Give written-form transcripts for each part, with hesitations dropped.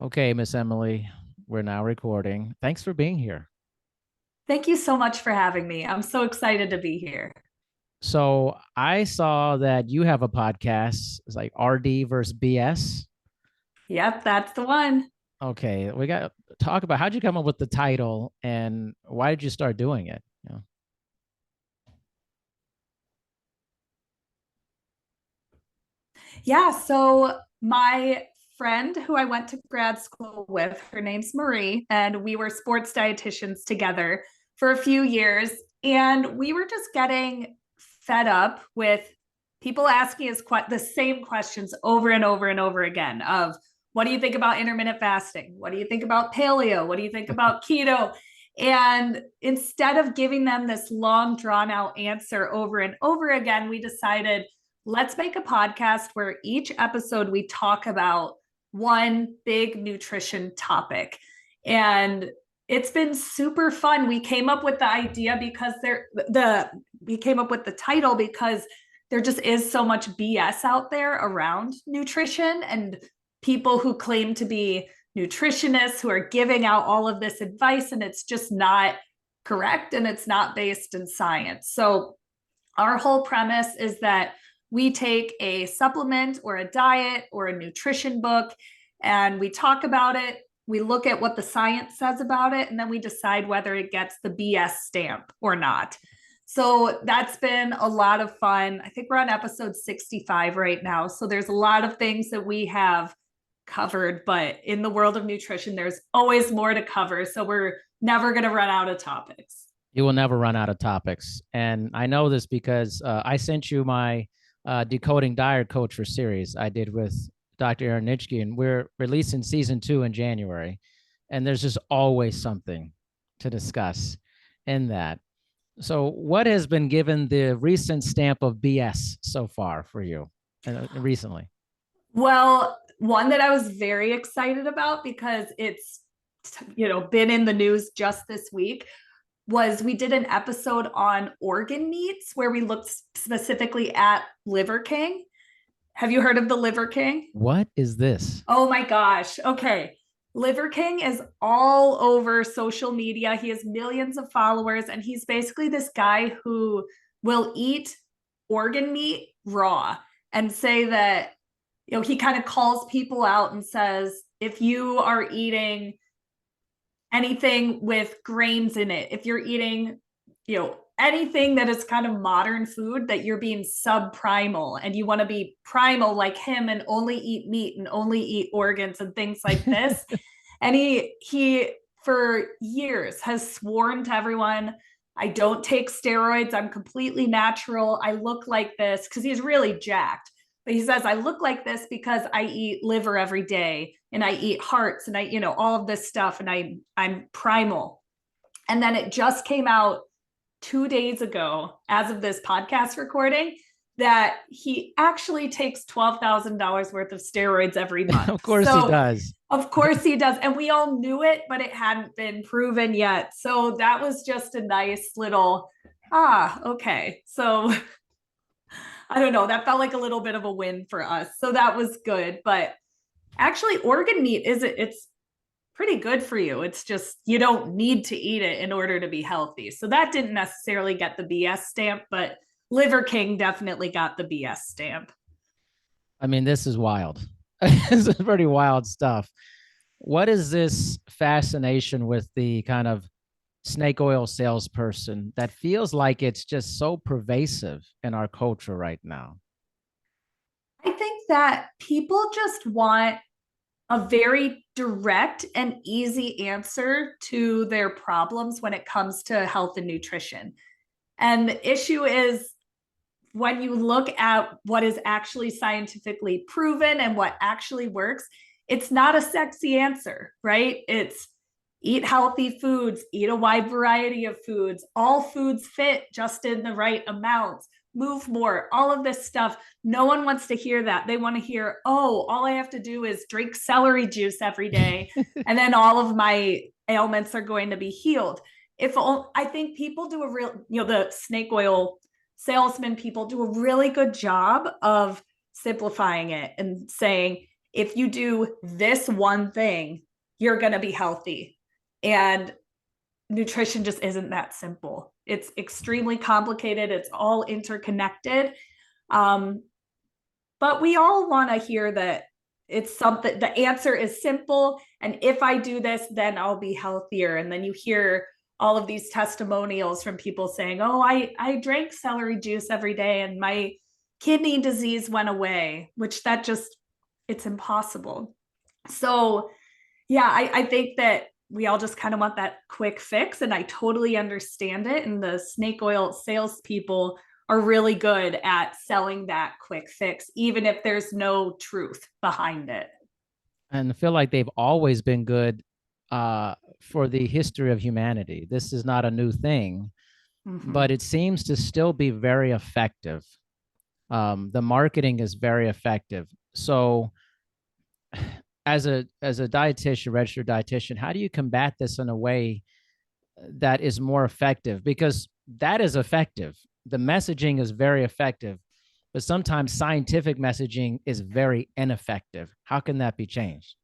Okay, Miss Emily, we're now recording. Thanks for being here. Thank you so much for having me. I'm so excited to be here. So I saw that you have a podcast. It's like RD versus BS. Yep, that's the one. Okay, we got to talk about how'd you come up with the title and why did you start doing it? Yeah, so my friend who I went to grad school with, her name's Marie, and we were sports dietitians together for a few years. And we were just getting fed up with people asking us the same questions over and over and over again of what do you think about intermittent fasting? What do you think about paleo? What do you think about keto? And instead of giving them this long, drawn out answer over and over again, we decided let's make a podcast where each episode we talk about one big nutrition topic. And it's been super fun. We came up with the idea because we came up with the title because there just is so much BS out there around nutrition and people who claim to be nutritionists who are giving out all of this advice and it's just not correct and it's not based in science. So our whole premise is that we take a supplement or a diet or a nutrition book and we talk about it. We look at what the science says about it, and then we decide whether it gets the BS stamp or not. So that's been a lot of fun. I think we're on episode 65 right now. So there's a lot of things that we have covered, but in the world of nutrition, there's always more to cover. So we're never going to run out of topics. You will never run out of topics. And I know this because I sent you my Decoding Diet Culture series I did with Dr. Aaron Nitschke, and we're releasing season 2 in January. And there's just always something to discuss in that. So, what has been given the recent stamp of BS so far for you recently? Well, one that I was very excited about because it's been in the news just this week was we did an episode on organ meats where we looked specifically at Liver King. Have you heard of the Liver King? What is this? Oh my gosh. Okay. Liver King is all over social media. He has millions of followers, and he's basically this guy who will eat organ meat raw and say that, he kind of calls people out and says, if you are eating anything with grains in it, if you're eating, anything that is kind of modern food, that you're being subprimal and you want to be primal like him and only eat meat and only eat organs and things like this. And he for years has sworn to everyone, I don't take steroids, I'm completely natural, I look like this, because he's really jacked. But he says, I look like this because I eat liver every day and I eat hearts and I, all of this stuff. And I'm primal. And then it just came out 2 days ago, as of this podcast recording, that he actually takes $12,000 worth of steroids every month. Of course he So, does. of course he does. And we all knew it, but it hadn't been proven yet. So that was just a nice little, okay. So I don't know. That felt like a little bit of a win for us. So that was good. But actually, organ meat it's pretty good for you. It's just you don't need to eat it in order to be healthy. So that didn't necessarily get the BS stamp, but Liver King definitely got the BS stamp. I mean, this is wild. This is pretty wild stuff. What is this fascination with the kind of snake oil salesperson that feels like it's just so pervasive in our culture right now? I think that people just want a very direct and easy answer to their problems when it comes to health and nutrition. And the issue is when you look at what is actually scientifically proven and what actually works, it's not a sexy answer, right? It's eat healthy foods, eat a wide variety of foods, all foods fit just in the right amounts, move more, all of this stuff. No one wants to hear that. They want to hear, oh, all I have to do is drink celery juice every day, and then all of my ailments are going to be healed. I think people do a real, the snake oil salesmen people do a really good job of simplifying it and saying, if you do this one thing, you're going to be healthy. And nutrition just isn't that simple. It's extremely complicated. It's all interconnected. But we all want to hear that it's something, the answer is simple. And if I do this, then I'll be healthier. And then you hear all of these testimonials from people saying, oh, I drank celery juice every day and my kidney disease went away, which that just, it's impossible. So yeah, I think that we all just kind of want that quick fix, and I totally understand it. And the snake oil salespeople are really good at selling that quick fix, even if there's no truth behind it. And I feel like they've always been good for the history of humanity. This is not a new thing, but it seems to still be very effective. The marketing is very effective. So as a dietitian, registered dietitian, how do you combat this in a way that is more effective? Because that is effective. The messaging is very effective, but sometimes scientific messaging is very ineffective. How can that be changed?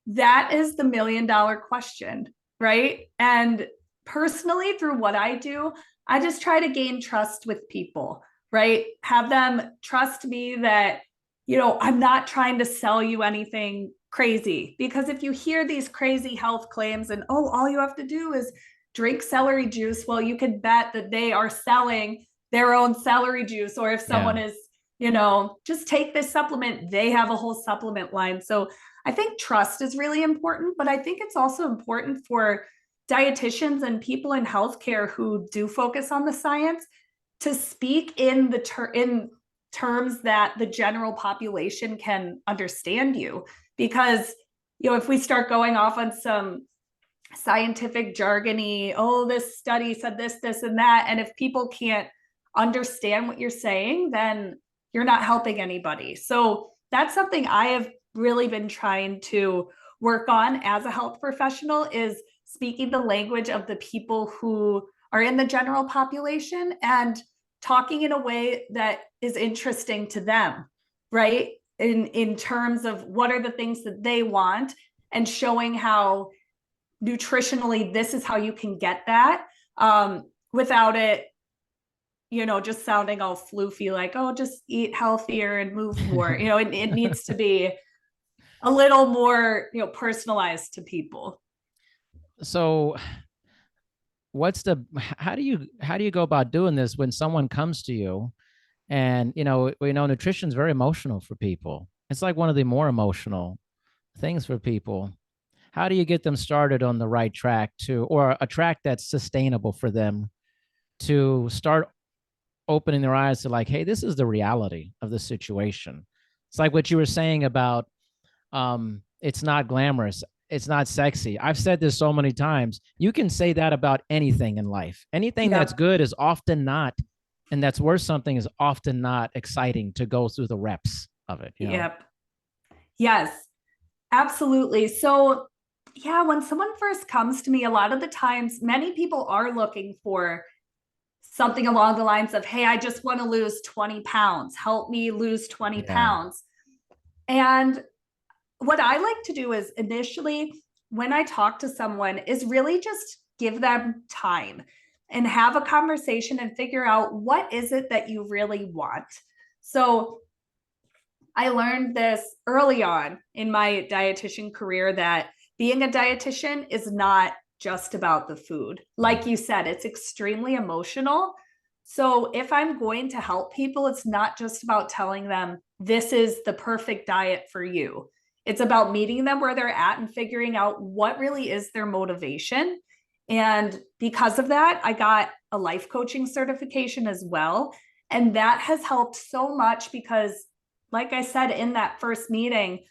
That is the $1,000,000 question, right? And personally, through what I do, I just try to gain trust with people, right? Have them trust me that, I'm not trying to sell you anything crazy. Because if you hear these crazy health claims and, oh, all you have to do is drink celery juice, well, you can bet that they are selling their own celery juice. Or if someone is, just take this supplement, they have a whole supplement line. So I think trust is really important, but I think it's also important for dietitians and people in healthcare who do focus on the science to speak in in terms that the general population can understand you. Because, if we start going off on some scientific jargony, oh, this study said this, this, and that, and if people can't understand what you're saying, then you're not helping anybody. So that's something I have really been trying to work on as a health professional, is speaking the language of the people who are in the general population and talking in a way that is interesting to them, right? In terms of what are the things that they want, and showing how nutritionally this is how you can get that, without it just sounding all floofy, like, oh, just eat healthier and move more. It needs to be a little more, personalized to people. So how do you go about doing this when someone comes to you? And we know nutrition is very emotional for people. It's like one of the more emotional things for people. How do you get them started on the right track or a track that's sustainable for them to start opening their eyes to, like, hey, this is the reality of the situation. It's like what you were saying about it's not glamorous, it's not sexy. I've said this so many times. You can say that about anything in life. Anything that's good is often not, and that's worth something is often not exciting to go through the reps of it. Yep. Yes, absolutely. So yeah, when someone first comes to me, a lot of the times, many people are looking for something along the lines of, hey, I just want to lose 20 pounds. Help me lose 20 pounds. And what I like to do is initially, when I talk to someone, is really just give them time and have a conversation and figure out, what is it that you really want? So I learned this early on in my dietitian career, that being a dietitian is not just about the food. Like you said, it's extremely emotional. So if I'm going to help people, it's not just about telling them this is the perfect diet for you. It's about meeting them where they're at and figuring out what really is their motivation. And because of that, I got a life coaching certification as well. And that has helped so much because, like I said, in that first meeting,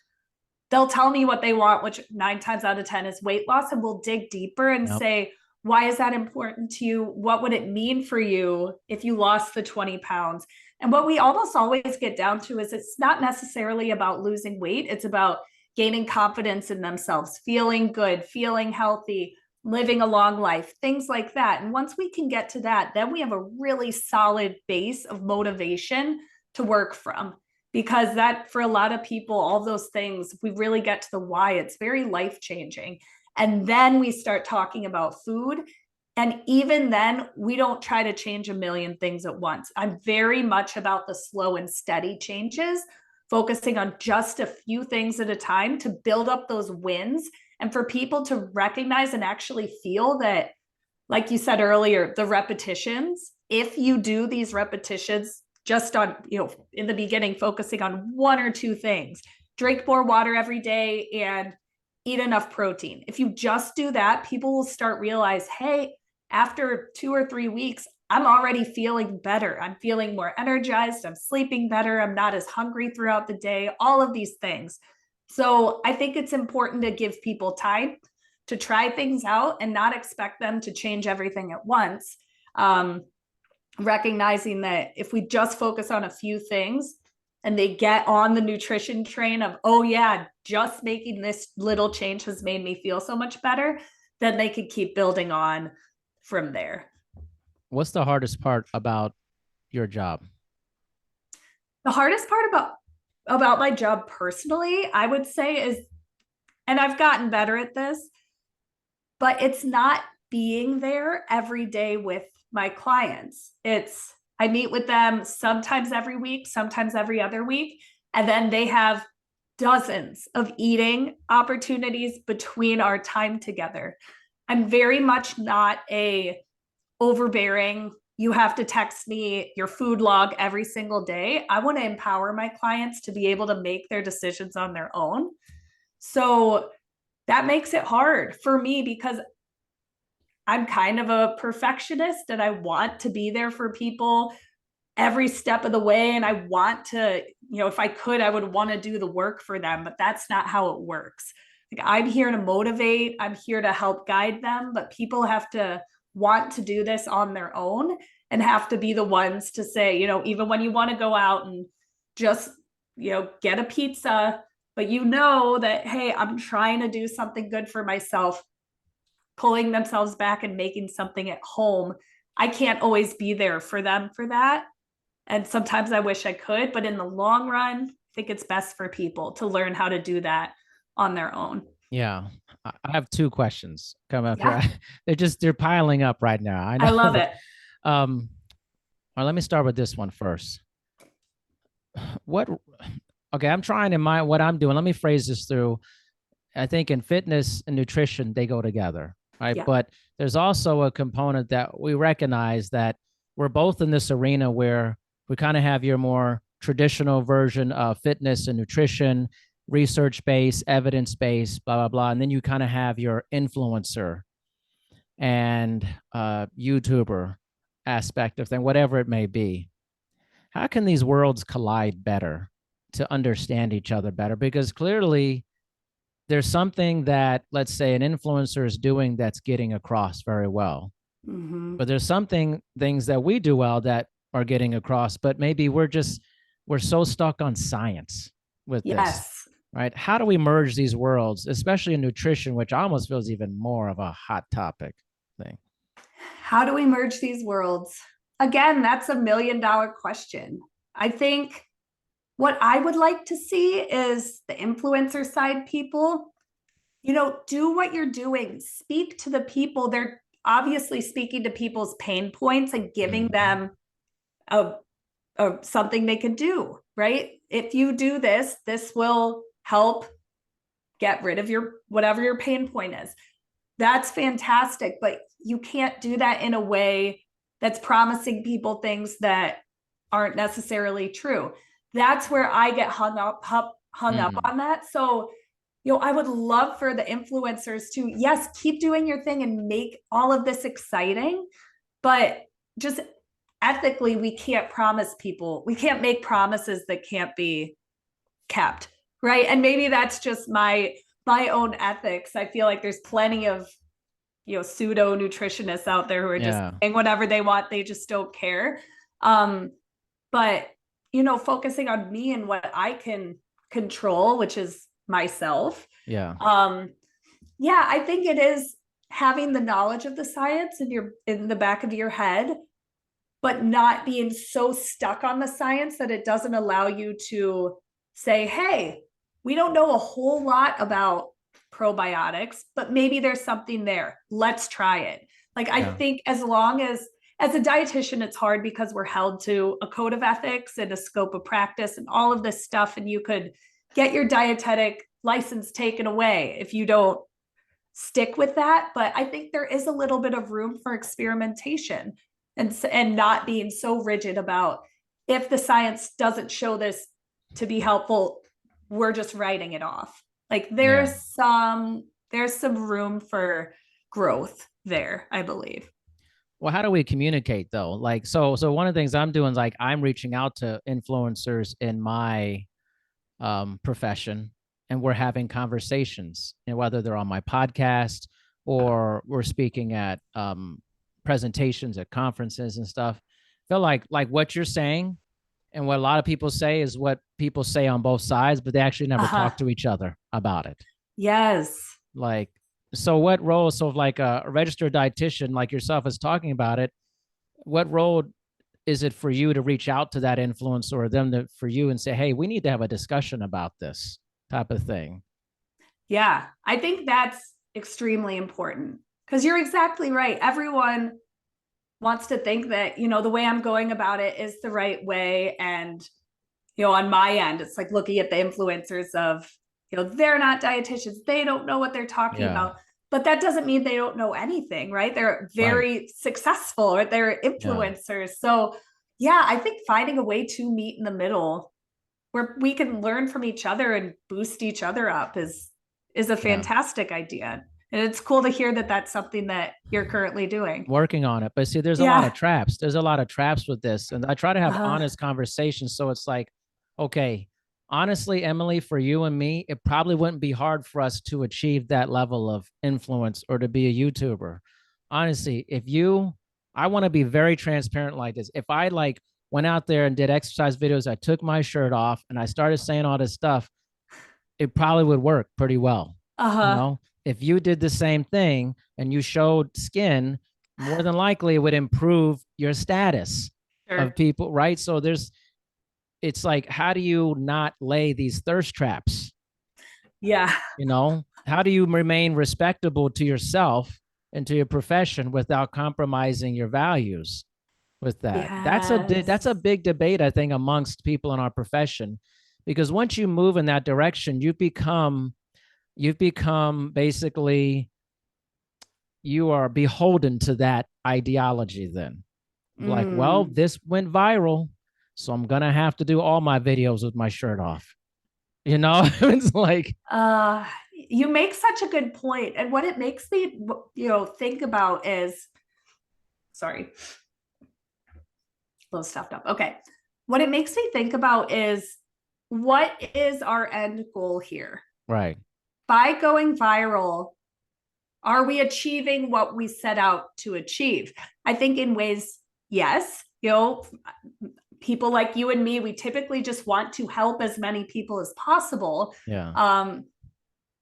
they'll tell me what they want, which 9 times out of 10 is weight loss. And we'll dig deeper and say, why is that important to you? What would it mean for you if you lost the 20 pounds? And what we almost always get down to is, it's not necessarily about losing weight. It's about gaining confidence in themselves, feeling good, feeling healthy, living a long life, things like that. And once we can get to that, then we have a really solid base of motivation to work from. because that, for a lot of people, all those things, if we really get to the why, it's very life-changing. And then we start talking about food. And even then, we don't try to change a million things at once. I'm very much about the slow and steady changes, focusing on just a few things at a time to build up those wins, and for people to recognize and actually feel that, like you said earlier, the repetitions, if you do these repetitions just on, in the beginning, focusing on one or two things, drink more water every day and eat enough protein. If you just do that, people will start realize, hey, after 2 or 3 weeks, I'm already feeling better. I'm feeling more energized. I'm sleeping better. I'm not as hungry throughout the day, all of these things. So I think it's important to give people time to try things out and not expect them to change everything at once. Recognizing that if we just focus on a few things and they get on the nutrition train of, oh yeah, just making this little change has made me feel so much better, then they could keep building on from there. What's the hardest part about your job? The hardest part about my job personally, I would say, is, and I've gotten better at this, but it's not being there every day with my clients. I meet with them sometimes every week, sometimes every other week, and then they have dozens of eating opportunities between our time together. I'm very much not a overbearing, you have to text me your food log every single day. I want to empower my clients to be able to make their decisions on their own. So that makes it hard for me because I'm kind of a perfectionist and I want to be there for people every step of the way. And I want to, if I could, I would want to do the work for them, but that's not how it works. Like, I'm here to motivate, I'm here to help guide them, but people have to want to do this on their own and have to be the ones to say, even when you want to go out and just, get a pizza, but that, hey, I'm trying to do something good for myself, pulling themselves back and making something at home. I can't always be there for them for that. And sometimes I wish I could, but in the long run, I think it's best for people to learn how to do that on their own. Yeah. I have 2 questions coming up Yeah. here. They're piling up right now. I know. I love it. All right, let me start with this one first. Okay, I'm trying in what I'm doing. Let me phrase this through. I think in fitness and nutrition, they go together, right? Yeah. But there's also a component that we recognize that we're both in this arena where we kind of have your more traditional version of fitness and nutrition, research-based, evidence-based, blah, blah, blah. And then you kind of have your influencer and YouTuber aspect of thing, whatever it may be. How can these worlds collide better to understand each other better? Because clearly there's something that, let's say, an influencer is doing that's getting across very well. Mm-hmm. But there's things that we do well that are getting across, but maybe we're so stuck on science with this, right? How do we merge these worlds, especially in nutrition, which almost feels even more of a hot topic thing? How do we merge these worlds? Again, that's $1 million question. I think what I would like to see is the influencer side people, do what you're doing, speak to the people. They're obviously speaking to people's pain points and giving them something they can do, right? If you do this, this will help get rid of whatever your pain point is. That's fantastic, but you can't do that in a way that's promising people things that aren't necessarily true. That's where I get hung up on that. So, I would love for the influencers to, yes, keep doing your thing and make all of this exciting, but just ethically, we can't make promises that can't be kept, right? And maybe that's just my own ethics. I feel like there's plenty of pseudo nutritionists out there who are just saying whatever they want, they just don't care. But focusing on me and what I can control, which is myself. I think it is having the knowledge of the science in the back of your head, but not being so stuck on the science that it doesn't allow you to say, hey, we don't know a whole lot about probiotics, but maybe there's something there. Let's try it. Like, I think as long as a dietitian, it's hard because we're held to a code of ethics and a scope of practice and all of this stuff. And you could get your dietetic license taken away if you don't stick with that. But I think there is a little bit of room for experimentation and not being so rigid about, if the science doesn't show this to be helpful, we're just writing it off. Like, there's some room for growth there, I believe. Well, how do we communicate though? Like, so one of the things I'm doing is like, I'm reaching out to influencers in my profession, and we're having conversations, and whether they're on my podcast or we're speaking at presentations at conferences and stuff. I feel like what you're saying and what a lot of people say is what people say on both sides, but they actually never talk to each other about it. Yes. Like, so what role, so if like a registered dietitian like yourself is talking about it, what role is it for you to reach out to that influencer or them for you and say, hey, we need to have a discussion about this type of thing? Yeah, I think that's extremely important, because you're exactly right. Everyone wants to think that, the way I'm going about it is the right way. And, on my end, it's like looking at the influencers of, they're not dietitians. They don't know what they're talking about. But that doesn't mean they don't know anything, right? They're very successful, or they're influencers. So yeah, I think finding a way to meet in the middle where we can learn from each other and boost each other up is a fantastic idea. And it's cool to hear that that's something that you're currently doing. Working on it. But see, there's a lot of traps. There's a lot of traps with this. And I try to have honest conversations. So it's like, okay, honestly, Emily, for you and me, it probably wouldn't be hard for us to achieve that level of influence or to be a YouTuber. Honestly, I want to be very transparent like this. If I like went out there and did exercise videos, I took my shirt off and I started saying all this stuff, it probably would work pretty well. If you did the same thing and you showed skin, more than likely it would improve your status of people, right? So it's like, how do you not lay these thirst traps? Yeah. How do you remain respectable to yourself and to your profession without compromising your values with that? That's a big debate, I think, amongst people in our profession, because once you move in that direction, you've become basically, you are beholden to that ideology then. Like, well, this went viral, so I'm going to have to do all my videos with my shirt off. It's like, you make such a good point. And what it makes me, think about is, sorry, a little stuffed up. Okay. What it makes me think about is, what is our end goal here? Right. By going viral, are we achieving what we set out to achieve? I think in ways, yes. People like you and me, we typically just want to help as many people as possible. Yeah.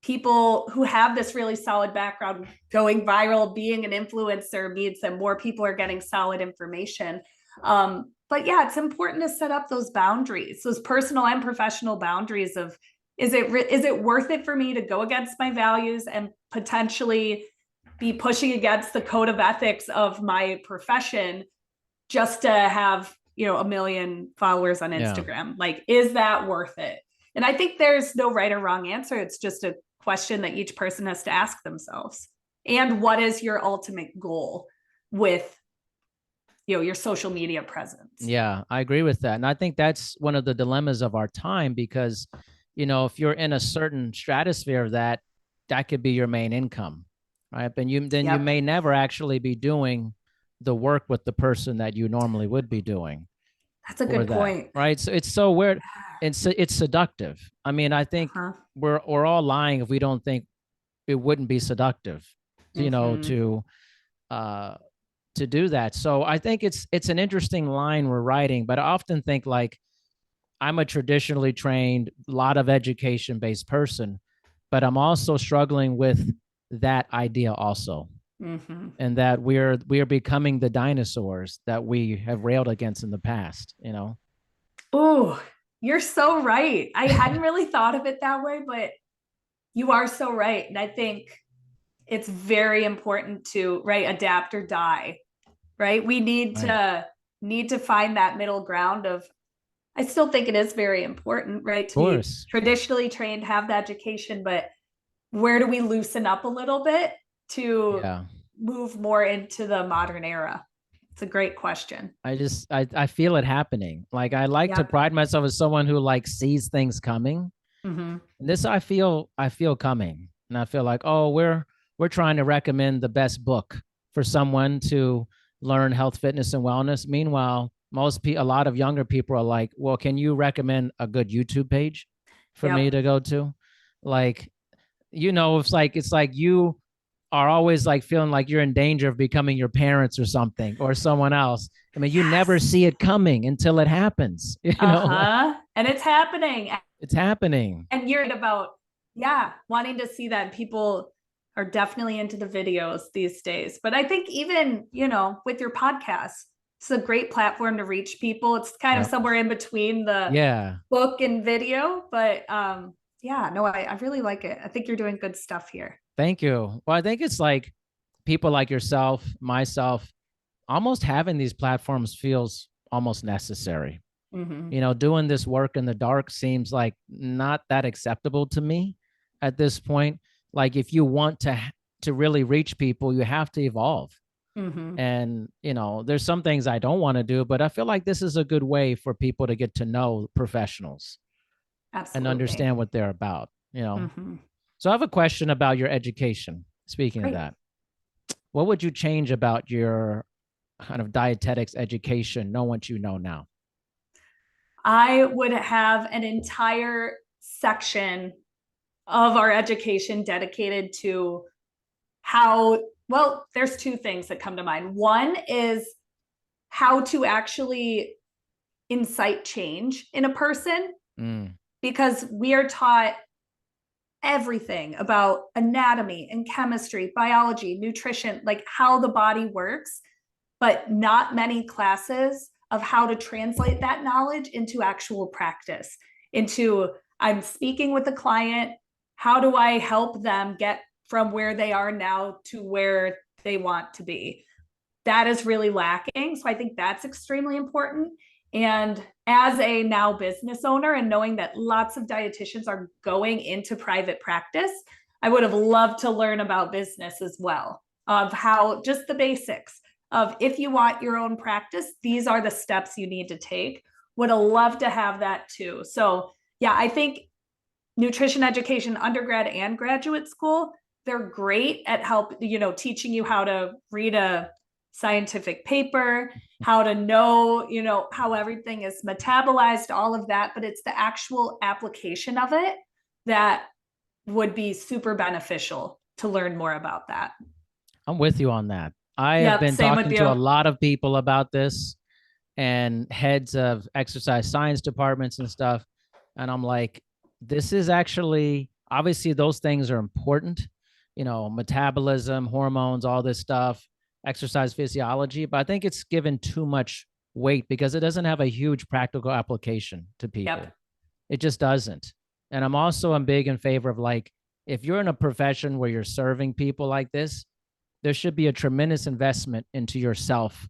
People who have this really solid background, going viral, being an influencer means that more people are getting solid information. But yeah, it's important to set up those boundaries, those personal and professional boundaries of, is it worth it for me to go against my values and potentially be pushing against the code of ethics of my profession just to have, 1 million followers on Instagram? Like, is that worth it? And I think there's no right or wrong answer. It's just a question that each person has to ask themselves. And what is your ultimate goal with, your social media presence? Yeah, I agree with that. And I think that's one of the dilemmas of our time, because, if you're in a certain stratosphere of that could be your main income, right? And you may never actually be doing the work with the person that you normally would be doing. That's a good point. Right. So it's so weird. It's seductive. I mean, I think we're all lying if we don't think it wouldn't be seductive, to do that. So I think it's an interesting line we're writing, but I often think, like, I'm a traditionally trained, lot of education-based person, but I'm also struggling with that idea also. Mm-hmm. and that we are becoming the dinosaurs that we have railed against in the past, Oh, you're so right. I hadn't really thought of it that way, but you are so right. And I think it's very important to, right, adapt or die, right? We Right. need to find that middle ground of, I still think it is very important, right, Of to be course. traditionally trained, have the education, but where do we loosen up a little bit to Yeah. move more into the modern era? It's a great question. I feel it happening. Like, I like to Yep. pride myself as someone who like sees things coming. Mm-hmm. And this I feel coming. And I feel like, oh, we're trying to recommend the best book for someone to learn health, fitness, and wellness. Meanwhile, a lot of younger people are like, well, can you recommend a good YouTube page for me Yep. to go to? Like, it's like you are always like feeling like you're in danger of becoming your parents or something or someone else. I mean, you never Yes. see it coming until it happens. Like, Uh-huh. And it's happening. it's happening. And you're right about, yeah, wanting to see that. People are definitely into the videos these days. But I think even, with your podcast, it's a great platform to reach people. It's kind of Yep. somewhere in between the Yeah. book and video. But yeah, no, I really like it. I think you're doing good stuff here. Thank you. Well, I think it's like people like yourself, myself, almost having these platforms feels almost necessary. Mm-hmm. Doing this work in the dark seems like not that acceptable to me at this point. Like, if you want to really reach people, you have to evolve. Mm-hmm. And, there's some things I don't want to do, but I feel like this is a good way for people to get to know professionals and Absolutely. understand what they're about. Mm-hmm. So I have a question about your education. Speaking of Great. that, what would you change about your kind of dietetics education, know what you know now? I would have an entire section of our education dedicated to how, well, there's two things that come to mind. One is how to actually incite change in a person, Mm, because we are taught everything about anatomy and chemistry, biology, nutrition, like how the body works, but not many classes of how to translate that knowledge into actual practice, into, I'm speaking with a client, how do I help them get from where they are now to where they want to be? That is really lacking. So I think that's extremely important. And as a now business owner and knowing that lots of dietitians are going into private practice, I would have loved to learn about business as well, of how just the basics of, if you want your own practice, these are the steps you need to take. Would have loved to have that too. So yeah, I think nutrition education, undergrad and graduate school, they're great at teaching you how to read a scientific paper, how to know, how everything is metabolized, all of that, but it's the actual application of it that would be super beneficial to learn more about that. I'm with you on that. I have Yep, been same with talking to you. a lot of people about this and heads of exercise science departments and stuff. And I'm like, this is actually, obviously, those things are important, metabolism, hormones, all this stuff, exercise physiology. But I think it's given too much weight because it doesn't have a huge practical application to people. Yep. It just doesn't. And I'm big in favor of, like, if you're in a profession where you're serving people like this, there should be a tremendous investment into yourself,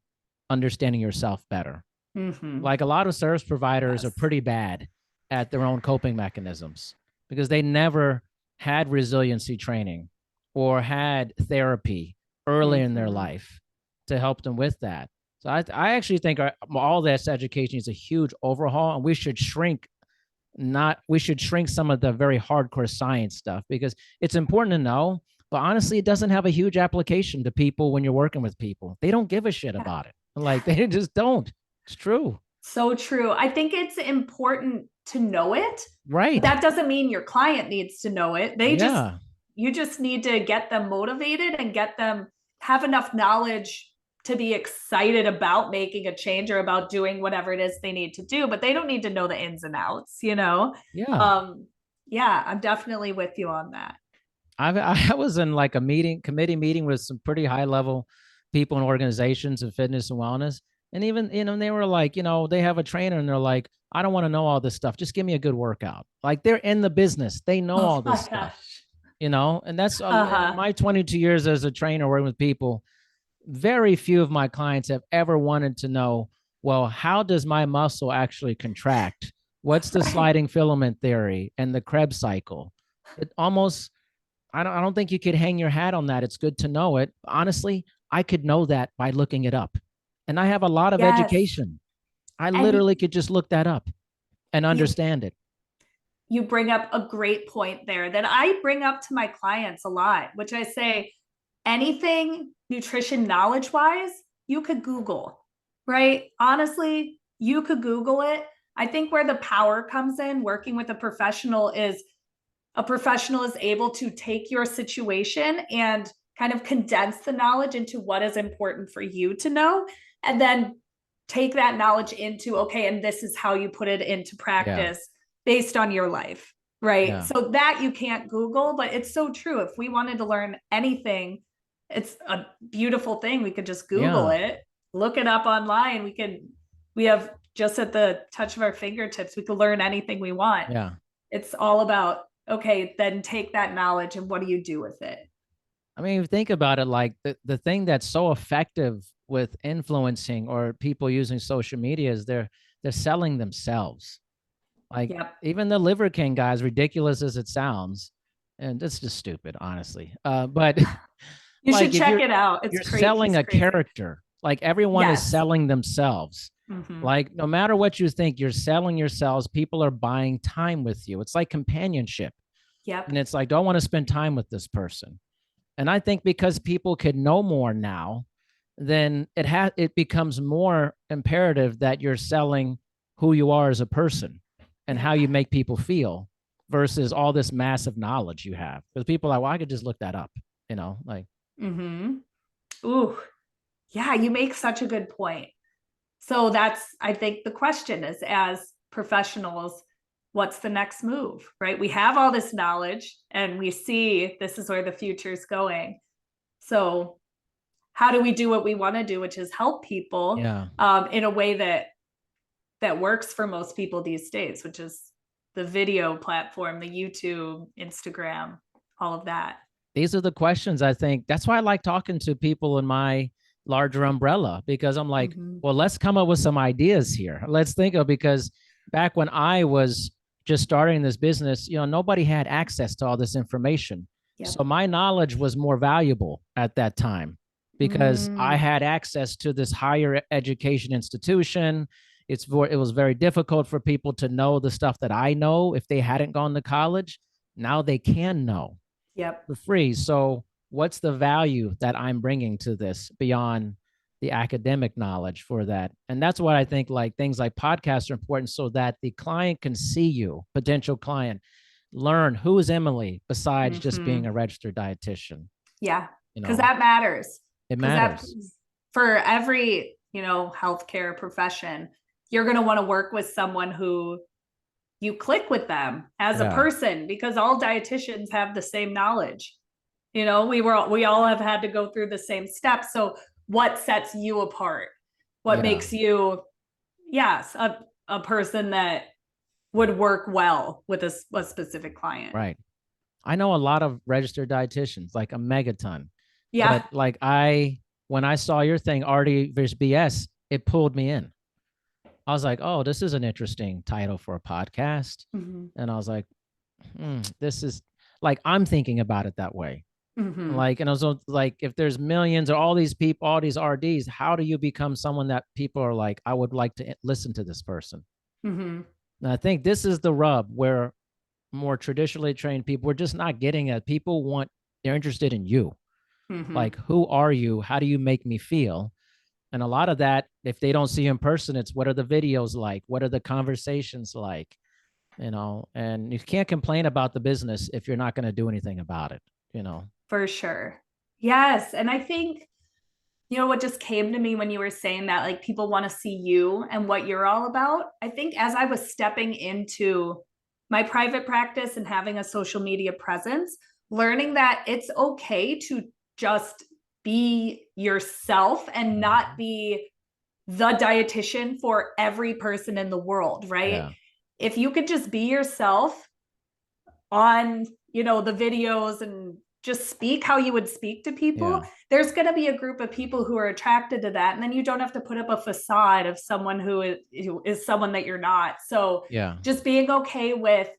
understanding yourself better. Mm-hmm. Like, a lot of service providers are Yes. pretty bad at their own coping mechanisms because they never had resiliency training or had therapy early in their Mm-hmm. life to help them with that. So I actually think all this education is a huge overhaul, and we should shrink some of the very hardcore science stuff because it's important to know, but honestly, it doesn't have a huge application to people when you're working with people. They don't give a shit Yeah. about it. Like, they just don't. It's true. So true. I think it's important to know it, but Right. that doesn't mean your client needs to know it. Yeah. You just need to get them motivated and get them have enough knowledge to be excited about making a change or about doing whatever it is they need to do, but they don't need to know the ins and outs. Yeah. Um, yeah, I'm definitely with you on that. I was in like a committee meeting with some pretty high level people and organizations of fitness and wellness. And even, they were like, they have a trainer and they're like, I don't want to know all this stuff. Just give me a good workout. Like they're in the business. They know Oh all this my stuff, gosh. and that's in Uh-huh. my 22 years as a trainer working with people. Very few of my clients have ever wanted to know, well, how does my muscle actually contract? What's the Right. sliding filament theory and the Krebs cycle? It almost, I don't think you could hang your hat on that. It's good to know it. Honestly, I could know that by looking it up. And I have a lot of Yes. education. I And literally could just look that up and you understand it. you bring up a great point there that I bring up to my clients a lot, which I say anything nutrition knowledge wise, you could Google, right? Honestly, you could Google it. I think where the power comes in working with a professional is a professional is able to take your situation and kind of condense the knowledge into what is important for you to know, and then take that knowledge into, okay, and this is how you put it into Yeah. practice based on your life, right? Yeah. So that you can't Google, but it's so true. If we wanted to learn anything, it's a beautiful thing. We could just Google Yeah. it, look it up online. We have just at the touch of our fingertips, we could learn anything we want. Yeah. It's all about, okay, then take that knowledge and what do you do with it? I mean, if you think about it, like the thing that's so effective with influencing or people using social media is they're selling themselves. Like Yep. even the Liver King guy, as ridiculous as it sounds, and it's just stupid, honestly. But You like should if check you're it out. It's you're great. selling He's a crazy. character, like everyone is Yes. selling themselves. Mm-hmm. Like no matter what you think, you're selling yourselves. People are buying time with you. It's like companionship. Yep. And it's like, do I want to spend time with this person? And I think because people can know more now, then it becomes more imperative that you're selling who you are as a person and how Yep. you make people feel versus all this massive knowledge you have. Because people are like, well, I could just look that up, like Mm-hmm. Ooh, yeah, you make such a good point. So that's, I think the question is, as professionals, what's the next move, right? We have all this knowledge and we see this is where the future is going. So how do we do what we want to do, which is help people yeah. in a way that works for most people these days, which is the video platform, the YouTube, Instagram, all of that. These are the questions I think. That's why I like talking to people in my larger umbrella because I'm like, Mm-hmm. well, let's come up with some ideas here. Let's think of because back when I was just starting this business, nobody had access to all this information. Yep. So my knowledge was more valuable at that time because I Mm. had access to this higher education institution. It was very difficult for people to know the stuff that I know if they hadn't gone to college. Now they can know Yep. for free. So, what's the value that I'm bringing to this beyond the academic knowledge for that? And that's what I think like things like podcasts are important so that the client can see you, potential client, learn who is Emily besides just being Mm-hmm. a registered dietitian. Yeah, You because know, that matters. it Because that matters. for every, healthcare profession, you're going to want to work with someone who you click with them as a Yeah. person, because all dietitians have the same knowledge. We all have had to go through the same steps. So what sets you apart? What Yeah. makes you, yes, a person that would work well with a specific client? Right. I know a lot of registered dietitians, like a megaton. But Yeah. like when I saw your thing, RD versus BS, it pulled me in. I was like, oh, this is an interesting title for a podcast. Mm-hmm. And I was like, this is like, I'm thinking about it that way. Mm-hmm. Like, and I was like, if there's millions or all these people, all these RDs, how do you become someone that people are like, I would like to listen to this person? Mm-hmm. And I think this is the rub where more traditionally trained people, we're just not getting it. They're interested in you. Mm-hmm. Like, who are you? How do you make me feel? And a lot of that, if they don't see you in person, it's what are the videos like? What are the conversations like? And you can't complain about the business if you're not going to do anything about it. For sure. Yes. And I think, what just came to me when you were saying that, like people want to see you and what you're all about. I think as I was stepping into my private practice and having a social media presence, learning that it's okay to just be yourself and not be the dietitian for every person in the world, right? Yeah. If you could just be yourself on, the videos and just speak how you would speak to people, Yeah. there's going to be a group of people who are attracted to that. And then you don't have to put up a facade of someone who is someone that you're not. So Yeah. just being okay with,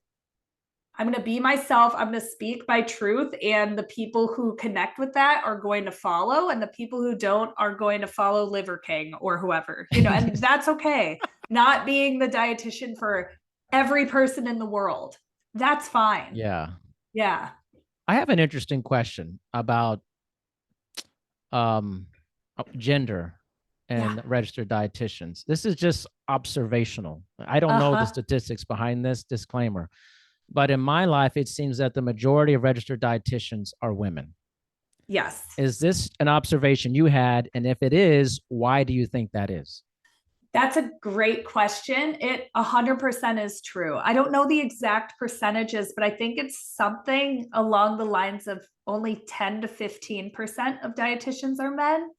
I'm going to be myself. I'm going to speak my truth. And the people who connect with that are going to follow. And the people who don't are going to follow Liver King or whoever, and that's okay. Not being the dietitian for every person in the world. That's fine. Yeah. Yeah. I have an interesting question about um gender Yeah. and registered dietitians. This is just observational. I don't know the Uh-huh. statistics behind this, disclaimer. But in my life, it seems that the majority of registered dietitians are women. Yes. Is this an observation you had? And if it is, why do you think that is? That's a great question. It 100% is true. I don't know the exact percentages, but I think it's something along the lines of only 10 to 15% of dietitians are men.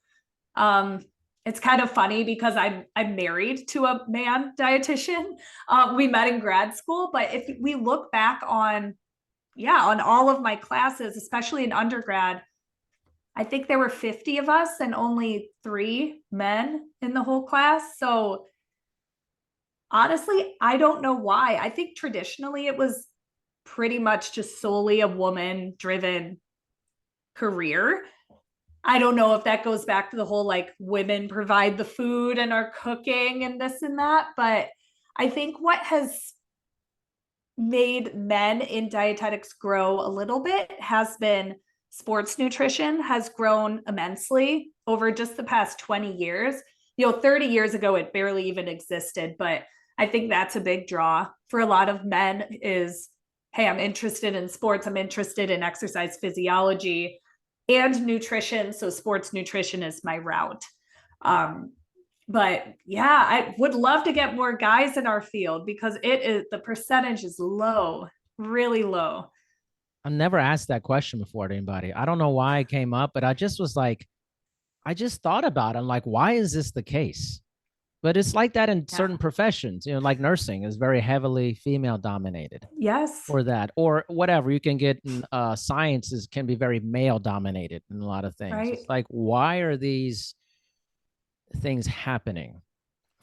Um, it's kind of funny because I'm married to a man dietitian. We met in grad school, but if we look back on, on all of my classes, especially in undergrad, I think there were 50 of us and only 3 men in the whole class. So honestly, I don't know why. I think traditionally it was pretty much just solely a woman driven career. I don't know if that goes back to the whole like women provide the food and are cooking and this and that, but I think what has made men in dietetics grow a little bit has been sports nutrition has grown immensely over just the past 20 years. 30 years ago, it barely even existed, but I think that's a big draw for a lot of men is, hey, I'm interested in sports. I'm interested in exercise physiology and nutrition. So sports nutrition is my route. Um, but yeah, I would love to get more guys in our field because the percentage is low, really low. I never asked that question before to anybody. I don't know why it came up, but I just was like, I just thought about it. I'm like, why is this the case? But it's like that in Yeah. certain professions, like nursing is very heavily female dominated Yes. or that, or whatever you can get in sciences can be very male dominated in a lot of things. Right. It's like, why are these things happening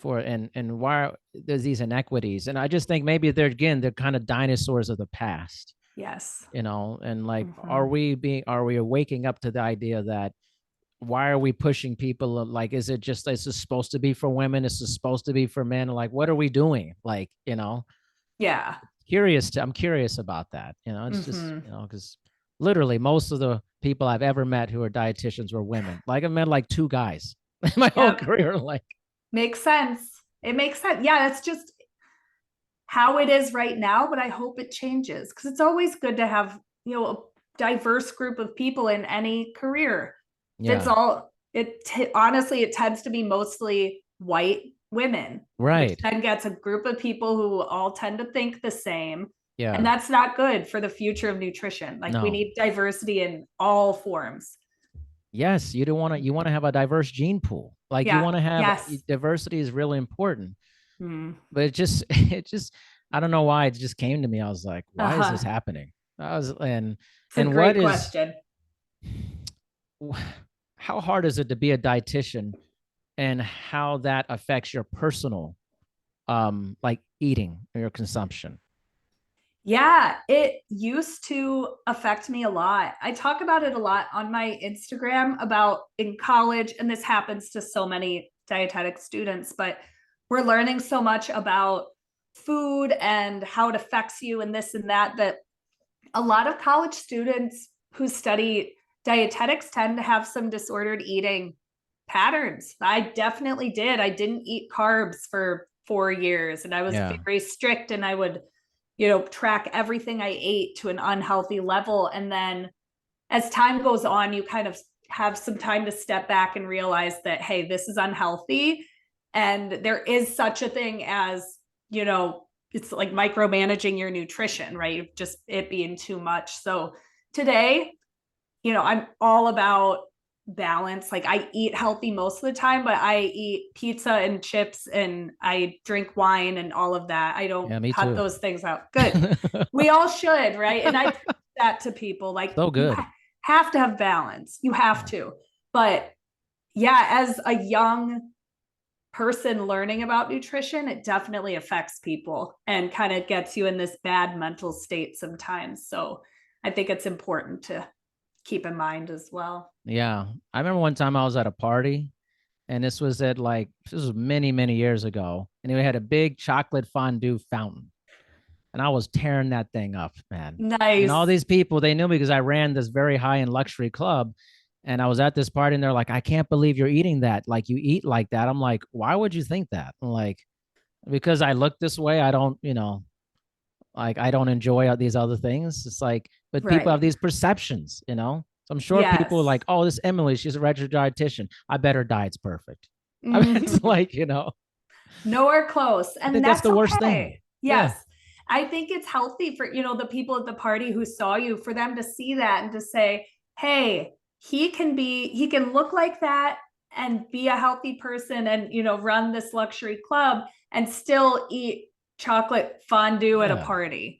and why there's these inequities? And I just think maybe they're kind of dinosaurs of the past, Yes. and like, Mm-hmm. are we waking up to the idea that why are we pushing people? Like, is this supposed to be for women? Is this supposed to be for men? Like, what are we doing? Like, Yeah. I'm curious about that. It's just, Mm-hmm. because literally most of the people I've ever met who are dietitians were women. Like, I've met like 2 guys in my whole Yep. career. Like, Makes sense. It makes sense. Yeah, that's just how it is right now, but I hope it changes because it's always good to have, a diverse group of people in any career. If it's yeah, all, honestly, it tends to be mostly white women, which right. then gets a group of people who all tend to think the same. And Yeah, that's not good for the future of nutrition. Like we no. need diversity in all forms. Yes, you want to have a diverse gene pool. Like, you Yeah. want to have Yes. diversity is really important. Hmm. But it just I don't know why it just came to me. I was like, why is this Uh-huh. happening? I was It's a and what great is question. how hard is it to be a dietitian and how that affects your personal like eating or your consumption? Yeah, it used to affect me a lot. I talk about it a lot on my Instagram about in college, and this happens to so many dietetic students, but we're learning so much about food and how it affects you and this and that, that a lot of college students who study dietetics tend to have some disordered eating patterns. I definitely did. I didn't eat carbs for 4 years and I was Yeah. very strict and I would, track everything I ate to an unhealthy level. And then as time goes on, you kind of have some time to step back and realize that, hey, this is unhealthy. And there is such a thing as, you know, it's like micromanaging your nutrition, right? Just it being too much. So today, I'm all about balance. Like I eat healthy most of the time, but I eat pizza and chips and I drink wine and all of that. I don't Yeah, me cut too. those things out. Good. We all should, right? And I preach that to people like So you good. have to have balance. You have Yeah. to. But yeah, as a young person learning about nutrition, it definitely affects people and kind of gets you in this bad mental state sometimes. So I think it's important to keep in mind as well. Yeah. I remember one time I was at a party and this was this was many, many years ago. And we had a big chocolate fondue fountain. And I was tearing that thing up, man. And all Nice. these people, they knew me because I ran this very high-end luxury club. And I was at this party and they're like, I can't believe you're eating that. Like you eat like that. I'm like, why would you think that? I'm like, because I look this way, I don't, like I don't enjoy these other things. It's like, but people have Right. these perceptions, So I'm sure people are Yes. like, oh, this Emily, she's a registered dietitian. I bet her diet's perfect. I mean, it's Mm-hmm. like, Nowhere close. I And think that's that's the worst thing. okay. Yeah. Yes. I think it's healthy for, the people at the party who saw you, for them to see that and to say, hey, he can look like that and be a healthy person and, run this luxury club and still eat chocolate fondue at a Yeah. party.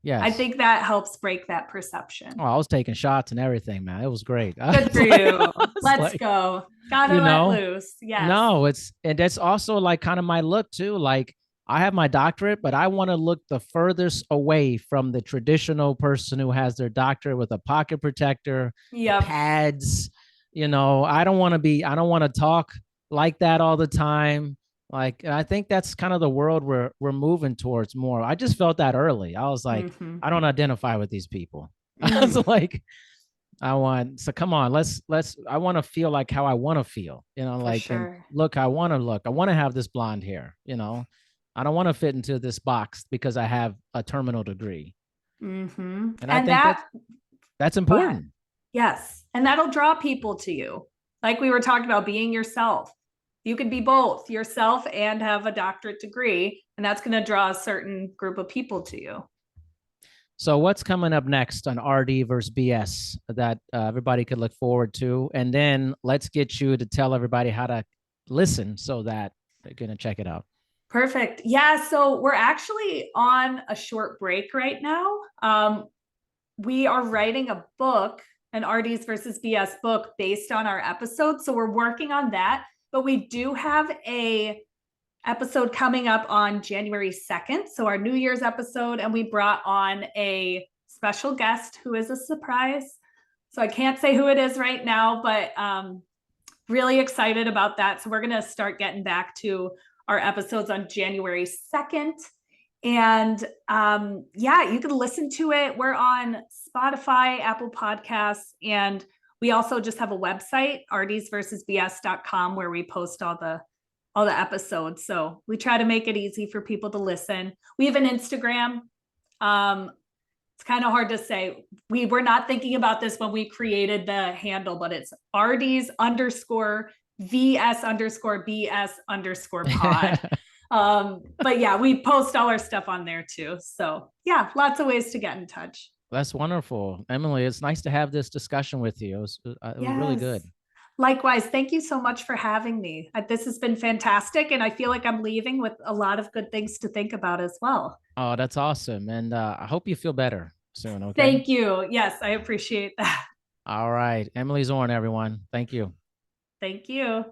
I Yes. think that helps break that Oh, perception. I was taking shots and everything, man. It was great. Good for I you. was Let's like, go. Gotta you let know, loose. Yes. no, and that's also like kind of my look too. Like I have my doctorate, but I want to look the furthest away from the traditional person who has their doctorate with a pocket protector, Yep. pads. I don't want to talk like that all the time. Like, I think that's kind of the world we're moving towards more. I just felt that early. I was like, Mm-hmm. I don't identify with these people. I Mm, was like, so come on, I want to feel like how I want to feel, for like, and sure. look, I want to look, I want to have this blonde hair, I don't want to fit into this box because I have a terminal degree. Mm-hmm. And I And think that's go ahead. important. Yes. And that'll draw people to you. Like we were talking about being yourself. You could be both yourself and have a doctorate degree, and that's going to draw a certain group of people to you. So what's coming up next on RD versus BS that everybody could look forward to? And then let's get you to tell everybody how to listen so that they're going to check it out. Perfect. Yeah. So we're actually on a short break right now. We are writing a book, an RDs versus BS book based on our episodes. So we're working on that. But we do have a episode coming up on January 2nd. So our New Year's episode, and we brought on a special guest who is a surprise. So I can't say who it is right now, but really excited about that. So we're going to start getting back to our episodes on January 2nd. And yeah, you can listen to it. We're on Spotify, Apple Podcasts, and we also just have a website, rdsversusbs.com, where we post all the episodes. So we try to make it easy for people to listen. We have an Instagram. It's kind of hard to say. We were not thinking about this when we created the handle, but it's RDs underscore VS underscore BS underscore pod. But yeah, we post all our stuff on there too. So yeah, lots of ways to get in touch. That's wonderful. Emily, it's nice to have this discussion with you. It was really good. Yes. Likewise, thank you so much for having me. This has been fantastic, and I feel like I'm leaving with a lot of good things to think about as well. Oh, that's awesome. And I hope you feel better soon. Okay. Thank you. Yes, I appreciate that. All right. Emily Zorn, everyone. Thank you. Thank you.